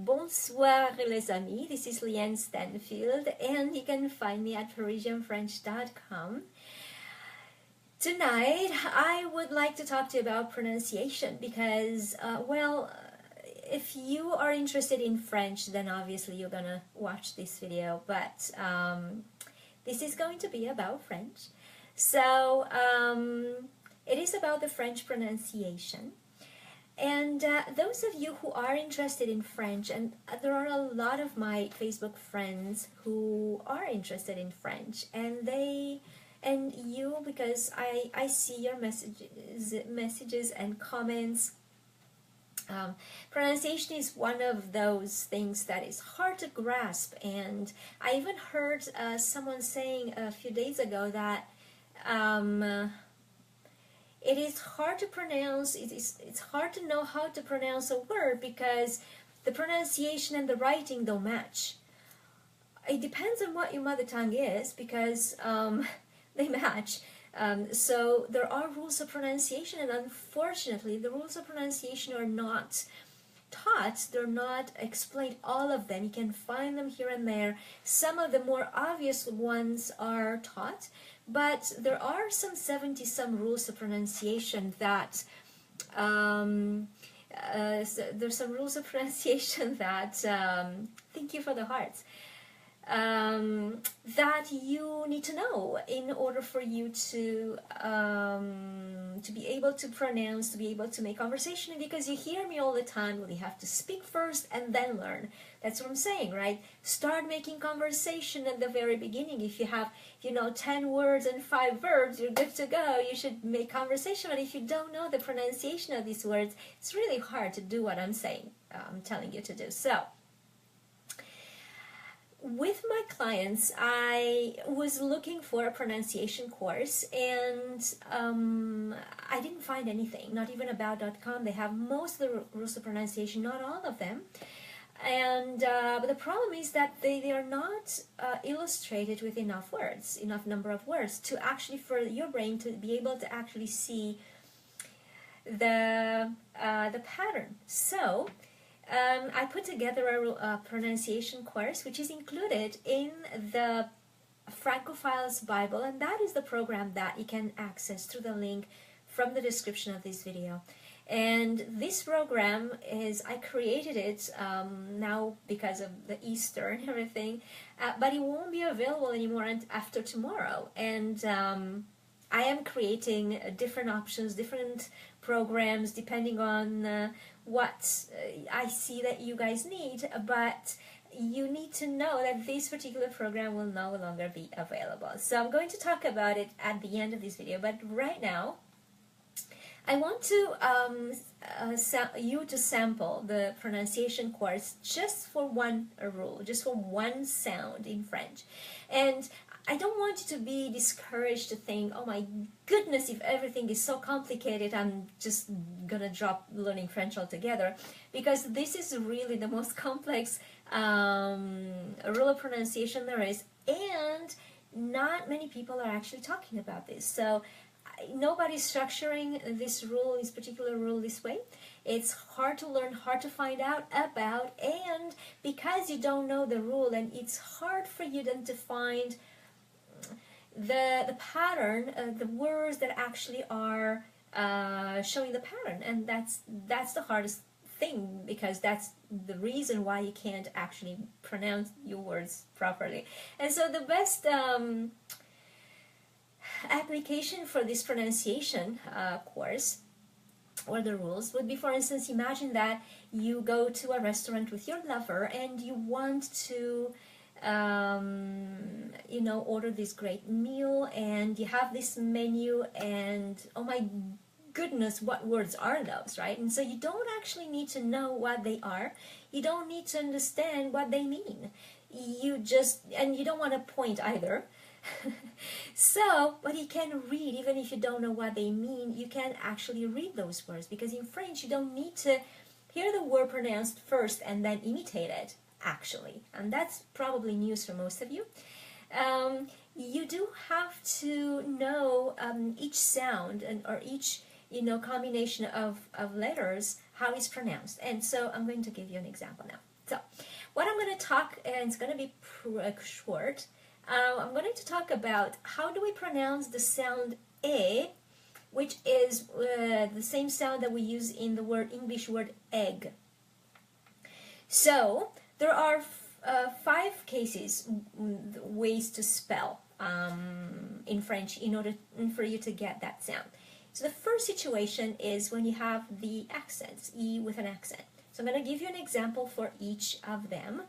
Bonsoir les amis, this is Leanne Stanfield and you can find me at ParisienFrench.com. Tonight I would like to talk to you about pronunciation because, if you are interested in French, then obviously you're gonna watch this video, but this is going to be about French. So it is about the French pronunciation. And those of you who are interested in French, and there are a lot of my Facebook friends who are interested in French, and you, because I see your messages and comments. Pronunciation is one of those things that is hard to grasp, and I even heard someone saying a few days ago that it is hard to pronounce, it's hard to know how to pronounce a word because the pronunciation and the writing don't match. It depends on what your mother tongue is because they match. So there are rules of pronunciation, and unfortunately the rules of pronunciation are not taught, they're not explained, all of them. You can find them here and there. Some of the more obvious ones are taught, but there are some 70-some rules of pronunciation that there's some rules of pronunciation that thank you for the hearts, that you need to know in order for you to be able to pronounce, to be able to make conversation. Because you hear me all the time, well, you have to speak first and then learn. That's what I'm saying, right? Start making conversation at the very beginning. If you have, 10 words and 5 verbs, you're good to go. You should make conversation. But if you don't know the pronunciation of these words, it's really hard to do what I'm saying, I'm telling you to do. So with my clients, I was looking for a pronunciation course, and I didn't find anything, not even about.com. They have most of the rules of pronunciation, not all of them. And but the problem is that they are not illustrated with enough words, enough number of words to actually, for your brain to be able to actually see the pattern. So I put together a pronunciation course which is included in the Francophiles Bible, and that is the program that you can access through the link from the description of this video. And this program is, I created it now because of the Easter and everything, but it won't be available anymore after tomorrow. And I am creating different options, different programs depending on what I see that you guys need, but you need to know that this particular program will no longer be available. So I'm going to talk about it at the end of this video, but right now I want to you to sample the pronunciation course just for one rule, just for one sound in French. And I don't want you to be discouraged to think, oh my goodness, if everything is so complicated, I'm just gonna drop learning French altogether, because this is really the most complex rule of pronunciation there is, and not many people are actually talking about this. So nobody's structuring this particular rule this way. It's hard to learn, hard to find out about, and because you don't know the rule, and it's hard for you then to find the pattern, the words that actually are showing the pattern, and that's the hardest thing, because that's the reason why you can't actually pronounce your words properly. And so the best application for this pronunciation course, or the rules, would be, for instance, imagine that you go to a restaurant with your lover and you want to order this great meal, and you have this menu, and oh my goodness, what words are those, right? And so you don't actually need to know what they are. You don't need to understand what they mean. And you don't want to point either. So, but you can read, even if you don't know what they mean, you can actually read those words, because in French you don't need to hear the word pronounced first and then imitate it, actually. And that's probably news for most of you. You do have to know each sound or each combination of letters, how it's pronounced. And so I'm going to give you an example now. So what I'm going to talk, and it's going to be short, I'm going to talk about how do we pronounce the sound E, which is the same sound that we use in the English word egg. So there are 5 cases, ways to spell in French in order for you to get that sound. So the first situation is when you have the accents, E with an accent. So I'm going to give you an example for each of them.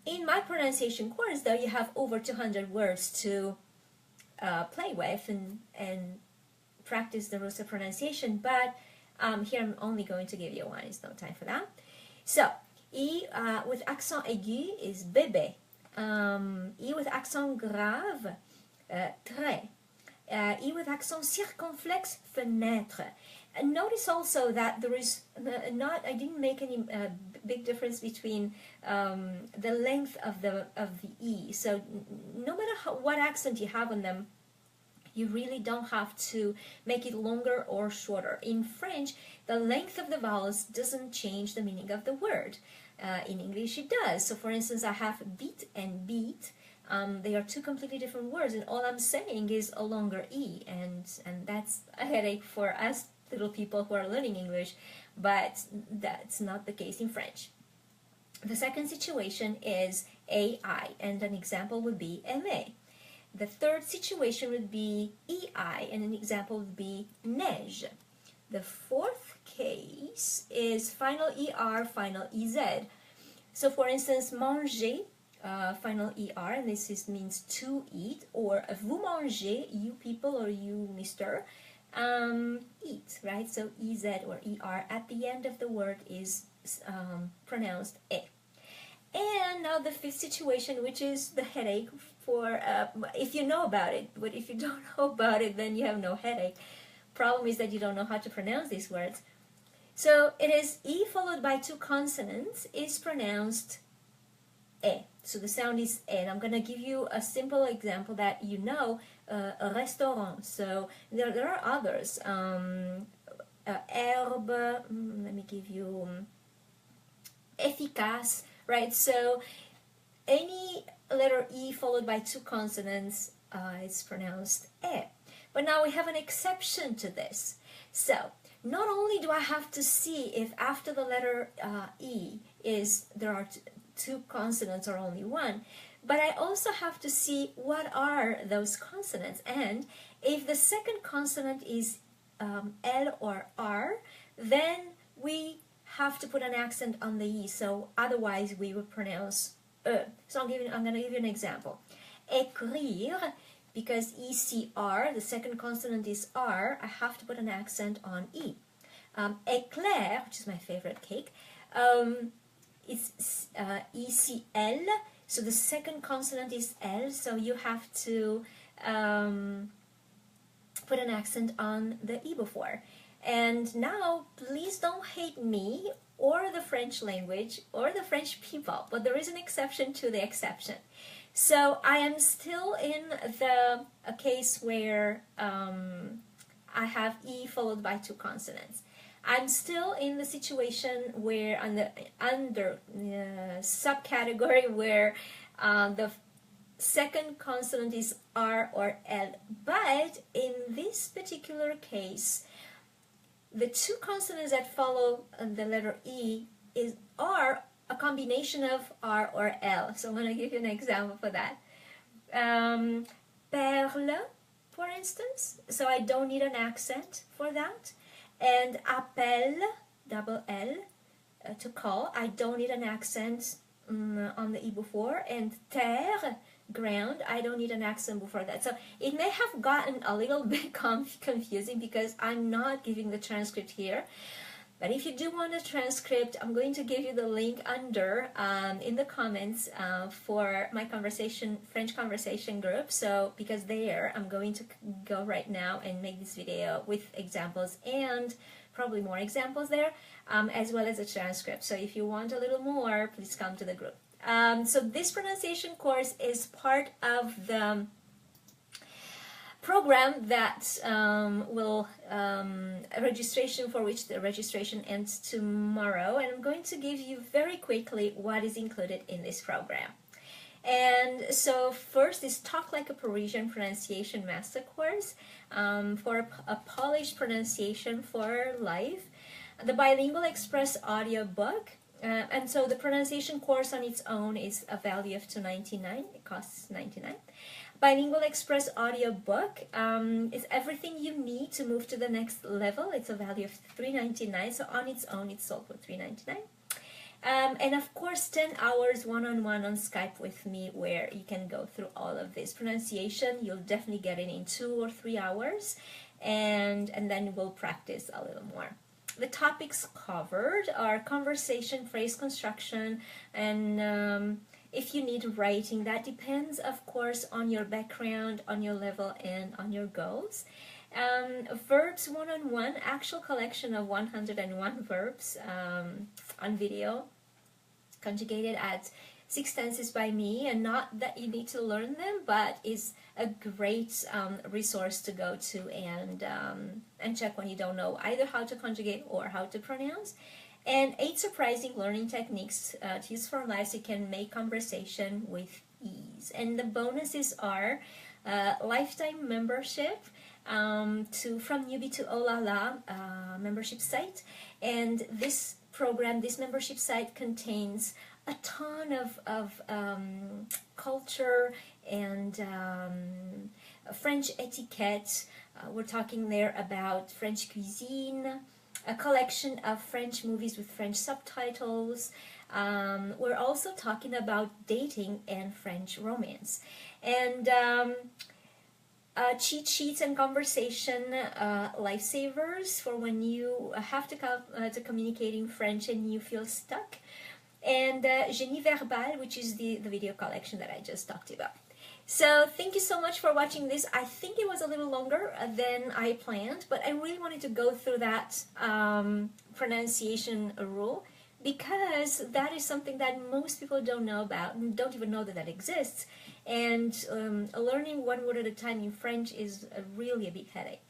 In my pronunciation course, though, you have over 200 words to play with and practice the rules of pronunciation, but here I'm only going to give you one. It's no time for that. So, E with accent aigu is bébé. E with accent grave, trait. E with accent circonflexe, fenêtre. And notice also that there is I didn't make any big difference between the length of the E. So no matter what accent you have on them, you really don't have to make it longer or shorter. In French, the length of the vowels doesn't change the meaning of the word. In English, it does. So for instance, I have beat and beat. They are 2 completely different words, and all I'm saying is a longer E, and that's a headache for us little people who are learning English, but that's not the case in French. The second situation is AI, and an example would be aimer. The third situation would be EI, and an example would be neige. The fourth case is final ER, final EZ. So for instance, manger, final ER, and this means to eat, or vous mangez, you people or you mister, eat, right? So EZ or ER at the end of the word is pronounced E. And now the fifth situation, which is the headache for, if you know about it, but if you don't know about it, then you have no headache. Problem is that you don't know how to pronounce these words. So it is E followed by 2 consonants is pronounced E. So the sound is E. And I'm going to give you a simple example that you know, a restaurant. So there are others. Herbe, let me give you efficace, right? So any letter E followed by 2 consonants is pronounced E. But now we have an exception to this. So not only do I have to see if after the letter E there are 2 consonants or only one, but I also have to see what are those consonants. And if the second consonant is L or R, then we have to put an accent on the E. So otherwise we would pronounce E. So I'm going to give you an example. Écrire, because ECR, the second consonant is R, I have to put an accent on E. Éclair, which is my favorite cake, it's ECL, so the second consonant is L, so you have to put an accent on the E before. And now, please don't hate me or the French language or the French people, but there is an exception to the exception. So I am still in a case where I have E followed by 2 consonants. I'm still in the situation where under subcategory where the second consonant is R or L, but in this particular case, the 2 consonants that follow the letter E are a combination of R or L. So I'm going to give you an example for that. Perle, for instance. So I don't need an accent for that. And appel, double L, to call. I don't need an accent on the E before. And terre, ground, I don't need an accent before that. So it may have gotten a little bit confusing because I'm not giving the transcript here. But if you do want a transcript, I'm going to give you the link under in the comments for my French conversation group. So because there, I'm going to go right now and make this video with examples and probably more examples there, as well as a transcript. So if you want a little more, please come to the group. So this pronunciation course is part of the program that registration for which the registration ends tomorrow, and I'm going to give you very quickly what is included in this program. And so first is Talk Like a Parisian Pronunciation Master Course for a polished pronunciation for life, the Bilingual Express audio book, and so the pronunciation course on its own is a value of $2.99. It costs $99. Bilingual Express audio book is everything you need to move to the next level. It's a value of $3.99. So on its own, it's sold for $3.99. And of course, 10 hours one-on-one on Skype with me, where you can go through all of this pronunciation. You'll definitely get it in 2 or 3 hours, and then we'll practice a little more. The topics covered are conversation, phrase construction, and if you need writing, that depends, of course, on your background, on your level, and on your goals. Verbs one-on-one, actual collection of 101 verbs on video, conjugated at 6 tenses by me, and not that you need to learn them, but is a great resource to go to and check when you don't know either how to conjugate or how to pronounce. And 8 surprising learning techniques to use for life so you can make conversation with ease. And the bonuses are lifetime membership to From Newbie to Oh La La membership site. And this program, this membership site, contains a ton of culture and French etiquette. We're talking there about French cuisine, a collection of French movies with French subtitles. We're also talking about dating and French romance. And cheat sheets and conversation lifesavers for when you have to communicate in French and you feel stuck. And Génie Verbal, which is the video collection that I just talked about. So thank you so much for watching this. I think it was a little longer than I planned, but I really wanted to go through that pronunciation rule, because that is something that most people don't know about and don't even know that that exists. And learning one word at a time in French is really a big headache.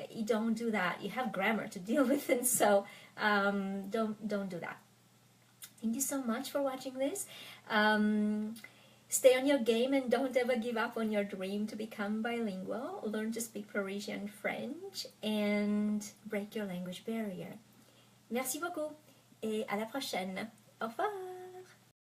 You don't do that. You have grammar to deal with, and so don't do that. Thank you so much for watching this. Stay on your game and don't ever give up on your dream to become bilingual. Learn to speak Parisian French and break your language barrier. Merci beaucoup et à la prochaine. Au revoir.